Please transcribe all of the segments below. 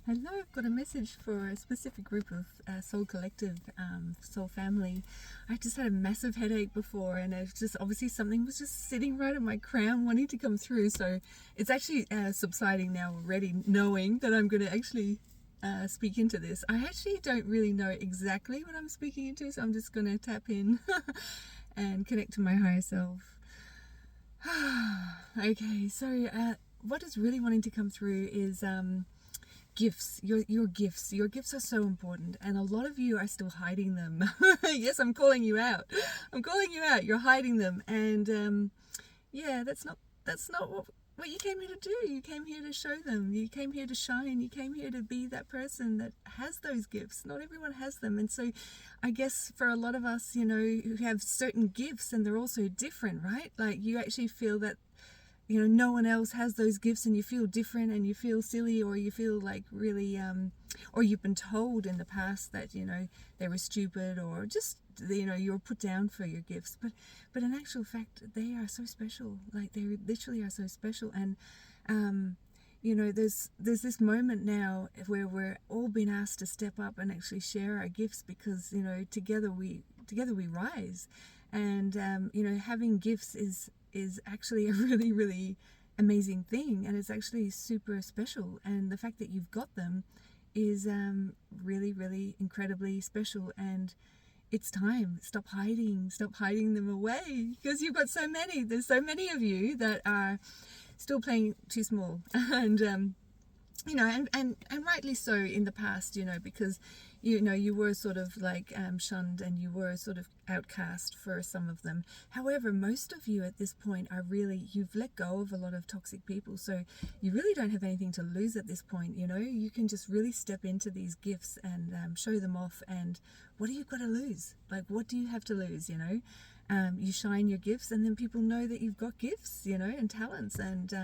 Hello, I've got a message for a specific group of Soul Collective, Soul Family. I just had a massive headache before, and it's just obviously something was just sitting right at my crown wanting to come through. So it's actually subsiding now already, knowing that I'm going to actually speak into this. I actually don't really know exactly what I'm speaking into, so I'm just going to tap in and connect to my higher self. Okay, so what is really wanting to come through is gifts. Your gifts are so important, and a lot of you are still hiding them. Yes, I'm calling you out. You're hiding them, and yeah, that's not what you came here to do. You came here to show them. You came here to shine. You came here to be that person that has those gifts. Not everyone has them, and so I guess for a lot of us, who have certain gifts, and they're also different, right? Like you actually feel that no one else has those gifts, and you feel different, and you feel silly, or you feel like really or you've been told in the past that they were stupid, or just you're put down for your gifts, but in actual fact they are so special. Like they literally are so special. And there's this moment now where we're all being asked to step up and actually share our gifts, because together we rise. And having gifts is actually a really, really amazing thing, and it's actually super special. And the fact that you've got them is really, really incredibly special. And it's time. Stop hiding them away, because you've got so many. There's so many of you that are still playing too small. And and rightly so in the past, because you were sort of like shunned, and you were sort of outcast for some of them. However, most of you at this point are really, you've let go of a lot of toxic people, so you really don't have anything to lose at this point. You can just really step into these gifts and show them off. And what do you got to lose? Like, what do you have to lose? You shine your gifts, and then people know that you've got gifts, and talents and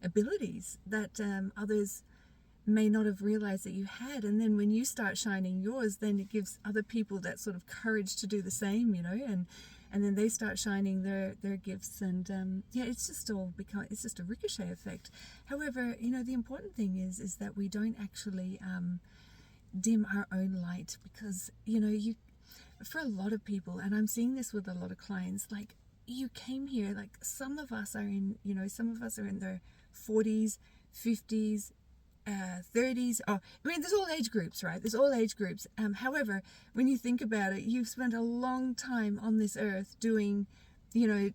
abilities that others may not have realized that you had. And then when you start shining yours, then it gives other people that sort of courage to do the same, and then they start shining their gifts. And it's just a ricochet effect. However, the important thing is that we don't actually dim our own light, because you for a lot of people, and I'm seeing this with a lot of clients, like you came here, like some of us are in their 40s, 50s, 30s. There's all age groups, right? There's all age groups. However, when you think about it, you've spent a long time on this earth doing all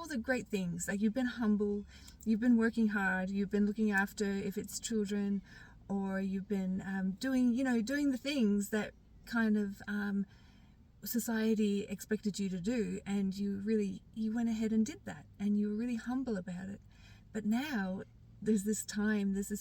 the great things. Like you've been humble, you've been working hard, you've been looking after, if it's children, or you've been doing the things that kind of society expected you to do, and you went ahead and did that, and you were really humble about it. But now there's this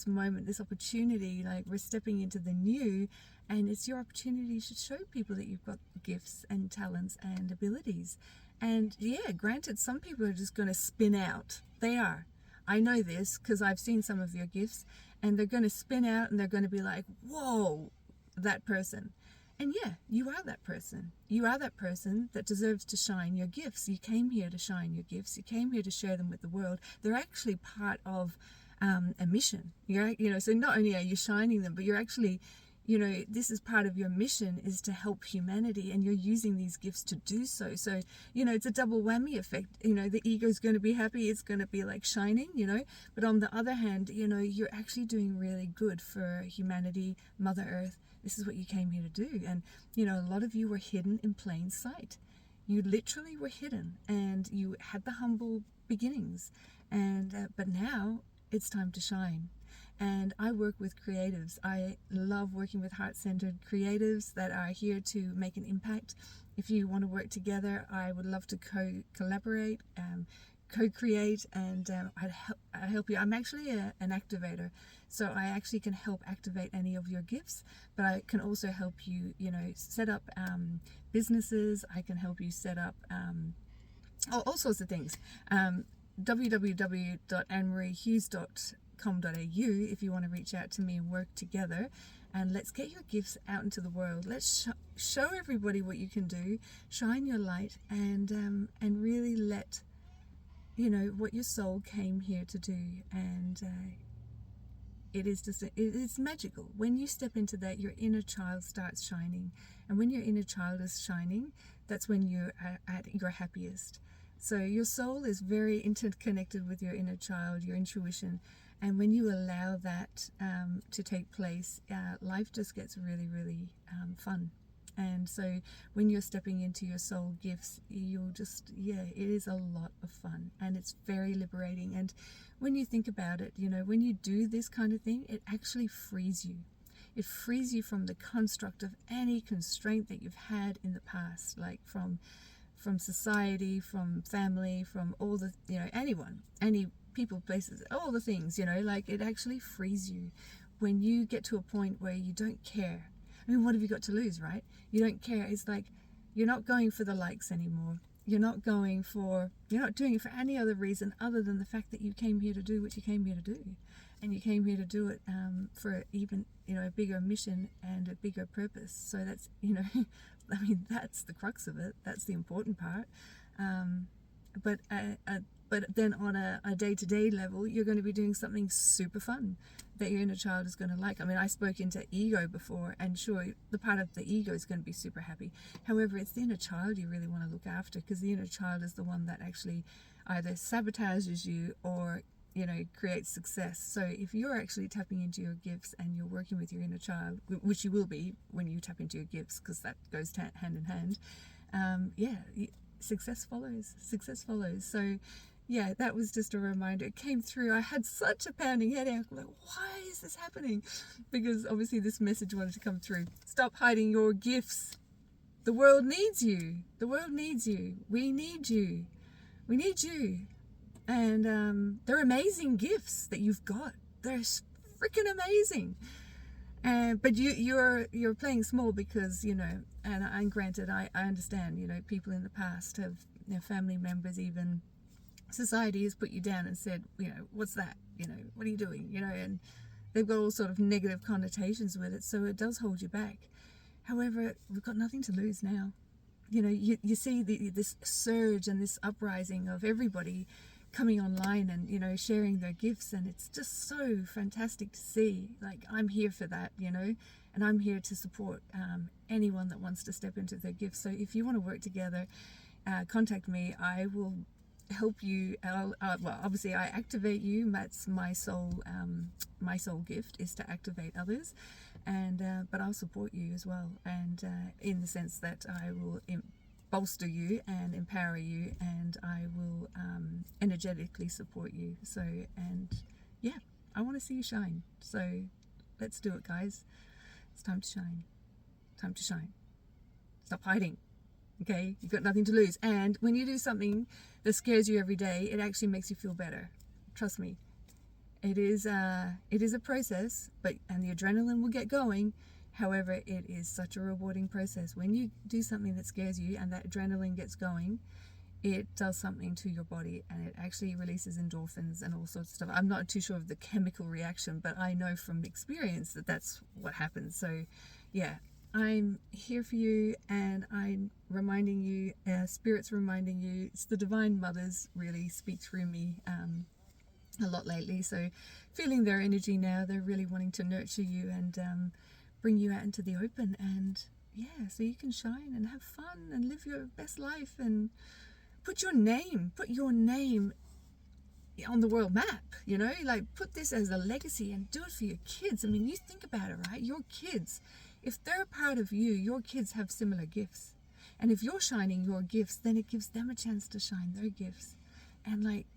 moment, this opportunity, like we're stepping into the new, and it's your opportunity to show people that you've got gifts and talents and abilities. And yeah, granted, some people are just going to spin out. They are. I know this because I've seen some of your gifts, and they're going to spin out, and they're going to be like, whoa, that person. And yeah, you are that person. You are that person that deserves to shine your gifts. You came here to shine your gifts. You came here to share them with the world. They're actually part of a mission. So not only are you shining them, but you're actually, this is part of your mission, is to help humanity, and you're using these gifts to do so. So, it's a double whammy effect. The ego is going to be happy. It's going to be like shining, but on the other hand, you're actually doing really good for humanity, Mother Earth. This is what you came here to do. And, a lot of you were hidden in plain sight. You literally were hidden, and you had the humble beginnings. And, but now it's time to shine. And I work with creatives. I love working with heart-centered creatives that are here to make an impact. If you want to work together, I would love to collaborate, co-create, and I'd help you. I'm actually an activator, so I actually can help activate any of your gifts, but I can also help you, set up businesses. I can help you set up all sorts of things. www.annemariehughes.com.au if you want to reach out to me and work together, and let's get your gifts out into the world. Let's show everybody what you can do, shine your light, and really let what your soul came here to do. And it is just, it's magical. When you step into that, your inner child starts shining. And when your inner child is shining, that's when you're at your happiest. So your soul is very interconnected with your inner child, your intuition. And when you allow that to take place, life just gets really, really fun. And so when you're stepping into your soul gifts, you'll just, it is a lot of fun, and it's very liberating. And when you think about it, when you do this kind of thing, it actually frees you. It frees you from the construct of any constraint that you've had in the past, like from society, from family, from all the, anyone, any people, places, all the things, like it actually frees you when you get to a point where you don't care. I mean, what have you got to lose, right? You don't care. It's like you're not going for the likes anymore. You're not doing it for any other reason other than the fact that you came here to do what you came here to do. And you came here to do it for even, a bigger mission and a bigger purpose. So that's, I mean, that's the crux of it. That's the important part. But then on a day-to-day level, you're going to be doing something super fun that your inner child is going to like. I mean, I spoke into ego before, and sure, the part of the ego is going to be super happy. However, it's the inner child you really want to look after, because the inner child is the one that actually either sabotages you or, creates success. So if you're actually tapping into your gifts and you're working with your inner child, which you will be when you tap into your gifts, because that goes hand in hand, success follows. So that was just a reminder. It came through. I had such a pounding headache. I'm like, why is this happening? Because obviously this message wanted to come through. Stop hiding your gifts. The world needs you. The world needs you. We need you. We need you. And they're amazing gifts that you've got. They're freaking amazing. But you're playing small because, and granted, I understand, people in the past have, family members, even society has put you down and said, what's that? What are you doing? And they've got all sort of negative connotations with it. So it does hold you back. However, we've got nothing to lose now. You see this surge and this uprising of everybody coming online and, sharing their gifts. And it's just so fantastic to see. Like, I'm here for that, and I'm here to support anyone that wants to step into their gifts. So if you want to work together, contact me. I will help you. Well, obviously I activate you. That's my soul gift, is to activate others, and but I'll support you as well, and in the sense that I will bolster you and empower you, and I will energetically support you. So, and I want to see you shine. So let's do it, guys. It's time to shine. Time to shine. Stop hiding. Okay, you've got nothing to lose. And when you do something that scares you every day, it actually makes you feel better. Trust me. It is a process, and the adrenaline will get going. However, it is such a rewarding process. When you do something that scares you and that adrenaline gets going, it does something to your body, and it actually releases endorphins and all sorts of stuff. I'm not too sure of the chemical reaction, but I know from experience that that's what happens. So, I'm here for you, and I'm reminding you, Spirit's reminding you. It's the Divine Mothers really speak through me a lot lately. So feeling their energy now, they're really wanting to nurture you and bring you out into the open, and so you can shine and have fun and live your best life and put your name on the world map, like put this as a legacy and do it for your kids. I mean, you think about it, right? Your kids, if they're a part of you, your kids have similar gifts. And if you're shining your gifts, then it gives them a chance to shine their gifts. And like,